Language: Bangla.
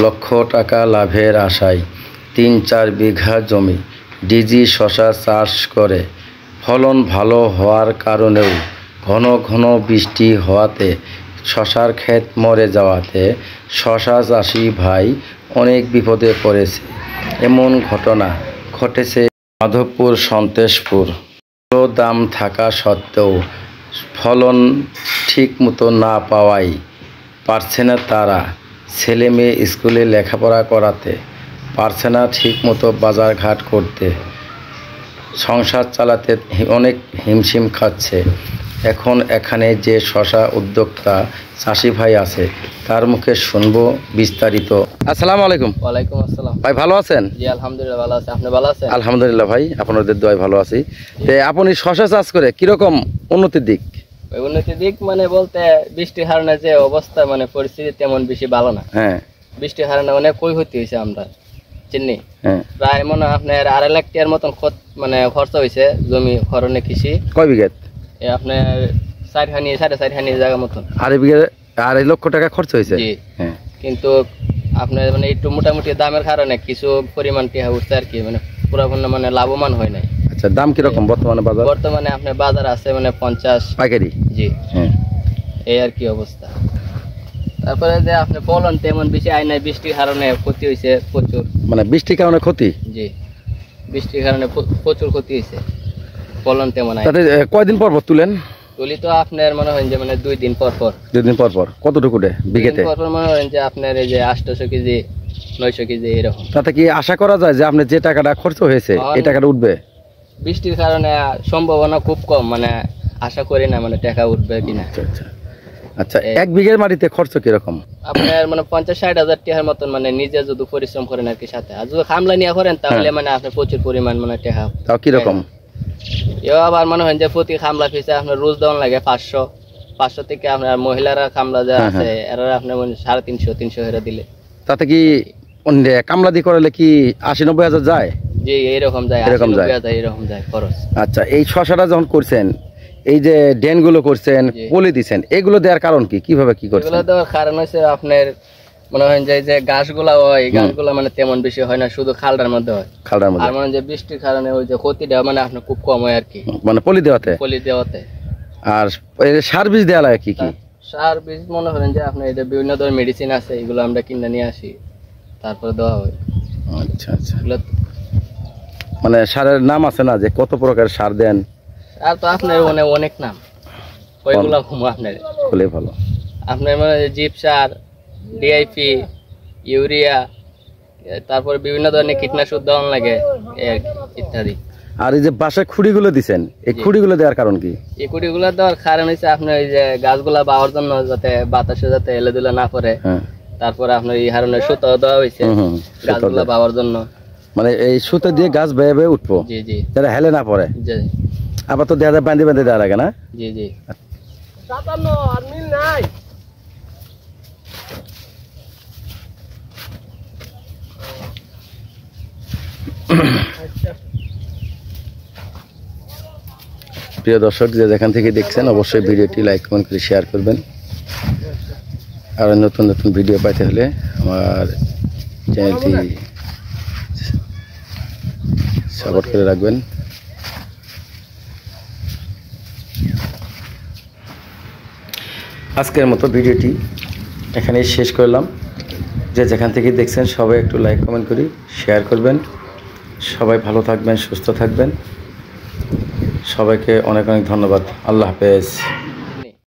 লক্ষ টাকা লাভের আশায় ৩-৪ বিঘা জমি ডিজি শশা চাষ করে ফলন ভালো হওয়ার কারণেও ঘন ঘন বৃষ্টি হওয়াতে শশার ক্ষেত মরে যাওয়াতে শশা চাষি ভাই অনেক বিপদে পড়েছে। এমন ঘটনা ঘটেছে মাধবপুর সন্তেশপুর। ভালো দাম থাকা সত্ত্বেও ফলন ঠিকমতো না পাওয়ায় পারছে না তারা। ছেলে মেয়ে স্কুলে লেখাপড়া করাতে পারছে না ঠিকমতো বাজারঘাট করতে, সংসার চালাতে অনেক হিমশিম খাচ্ছে। এখন এখানে যে শশা উদ্যোক্তা চাষি ভাই আছে তার মুখে শুনবো বিস্তারিত। আসসালামু আলাইকুম। ওয়ালাইকুম আসসালাম। ভাই ভালো আছেন? জি আলহামদুলিল্লাহ ভালো আছি। আপনি ভালো আছেন? আলহামদুলিল্লাহ ভাই, আপনাদের দোয়ায় ভালো আছি। তো আপনি শশা চাষ করে কিরকম উন্নতির দিক? উন্নতির দিক মানে বলতে বৃষ্টির কারণে যে অবস্থা মানে পরিস্থিতি তেমন বেশি ভালো না। হ্যাঁ, বৃষ্টির কারণে অনেক ক্ষয়ক্ষতি হয়েছে আমরা চিনি। হ্যাঁ, প্রায় মনে হয় আপনার 2.5 লাখ টাকার মতন মানে খরচ হয়েছে জমি খরণে কৃষি। কয় বিঘাত? আপনার 4.5 জায়গা মতন। 2.5 লক্ষ টাকা খরচ হয়েছে। জি, হ্যাঁ। কিন্তু আপনার মানে একটু মোটামুটি দামের কারণে কিছু পরিমাণ টিহা উঠছে আর কি, মানে পুরোপুরি মানে লাভবান হয় নাই। আচ্ছা, দাম কিরকম বর্তমানে বাজার? বর্তমানে আপনার বাজার আছে মানে 50 পাইকারি। জি, হ্যাঁ। এই আর কি অবস্থা। তারপরে যে আপনি ফলন তেমন বেশি আয় নাই, বৃষ্টির কারণে ক্ষতি হয়েছে প্রচুর। মানে বৃষ্টির কারণে ক্ষতি? জি, বৃষ্টির কারণে প্রচুর ক্ষতি হয়েছে, ফলন তেমন আয়। তাতে কয়দিন পর পর তুলেন? তুলি তো আপনার মনে হয় যে মানে 2 দিন পর পর। 2 দিন পর পর কতটুকু বিঘেতে? পর পর মনে হয় যে আপনার এই যে 800 কেজি 900 কেজি এরকম। তাতে কি আশা করা যায় যে আপনি যে টাকাটা খরচ হয়েছে এই টাকাটা উঠবে? বৃষ্টির কারণে সম্ভাবনা খুব কম, মানে আশা করি না মানে টাকা উঠবে কিনা। আচ্ছা, আচ্ছা 1 বিঘের মাটিতে খরচ কিরকম? আপনার মানে 50-60 হাজার টাকার মতন, মানে নিজে যদি পরিশ্রম করেন আর কি সাথে, আর যদি খামলা নিয়ে করেন তাহলে মানে আপনার প্রচুর পরিমাণ মানে টাকা। তাও কিরকম? এও আবার মনে হয় যে প্রতি খামলা পিছে আপনার রোজ দেওয়ান লাগে 500 থেকে আপনার মহিলারা খামলা যা আছে এরা আপনার 350-300 হেরা দিলে। তাতে কি কামলা দিয়ে করলে কি 80-90 হাজার যায়? জি, এরকম যায়, এরকম যায় খরচ। আচ্ছা, এই শশাটা যখন করছেন, এই যে ড্রেন গুলো করছেন, পলি দিচ্ছেন, এগুলো দেওয়ার কারণ কি? কিভাবে কি করছেন? এগুলো দেওয়ার কারণ হচ্ছে আপনার মনে হয় যে গাছগুলা হয়, গাছগুলা মানে তেমন বেশি হয় না, শুধু খালটার মধ্যে হয়। খালটার মধ্যে। আর মানে যে বৃষ্টির কারণে ওই যে ক্ষতিটা মানে আপনার খুব কম হয় আর কি, মানে পলি দেওয়াতে। আর সার বীজ দেওয়া লাগে কি কি? সার বীজ মনে করেন যে আপনার এটা বিভিন্ন ধরনের মেডিসিন আছে, এগুলো আমরা কিনে নিয়ে আসি, তারপরে দেওয়া হয়। আচ্ছা আচ্ছা, মানে সারের নাম আছে না যে কত প্রকার সার দেন? আর তো আপনার মানে অনেক নাম, ওইগুলো ঘুমো আপনার বলে ভালো। আপনার মানে জিপ সার, ডিআইপি, ইউরিয়া, তারপরে বিভিন্ন ধরনের কীটনাশক দেওয়ান লাগে ইত্যাদি। আর এই যে বাসায় খুঁড়িগুলো দিচ্ছেন, এই খুঁড়িগুলো দেওয়ার কারণ কি? এই খুঁড়িগুলো দেওয়ার কারণ হচ্ছে আপনার এই যে গাছগুলা বাওয়ার জন্য, যাতে বাতাসে যাতে এলেদুলে না পড়ে। তারপরে আপনার এই হারণে সুতো দেওয়া হয়েছে গাছগুলা বাওয়ার জন্য, মানে এই সুতো দিয়ে গাছ বেয়ে বেয়ে উঠবো। জি জি, যাতে হেলে না পড়ে। জি, আবার তো দেখা যায় বাঁধে বাঁধে দেওয়া লাগে না? জি জি। প্রিয় দর্শক, যে যেখান থেকে দেখছেন অবশ্যই ভিডিওটি লাইক কমেন্ট করে শেয়ার করবেন। আর নতুন নতুন ভিডিও পাইতে হলে আমার চ্যানেলটি সাপোর্ট করে রাখবেন। আজকের মতো ভিডিওটি এখানেই শেষ করলাম। যে যেখান থেকে দেখছেন সবাই একটু লাইক কমেন্ট করি শেয়ার করবেন। সবাই ভালো থাকবেন, সুস্থ থাকবেন। সবাইকে অনেক অনেক ধন্যবাদ। আল্লাহ হাফেজ।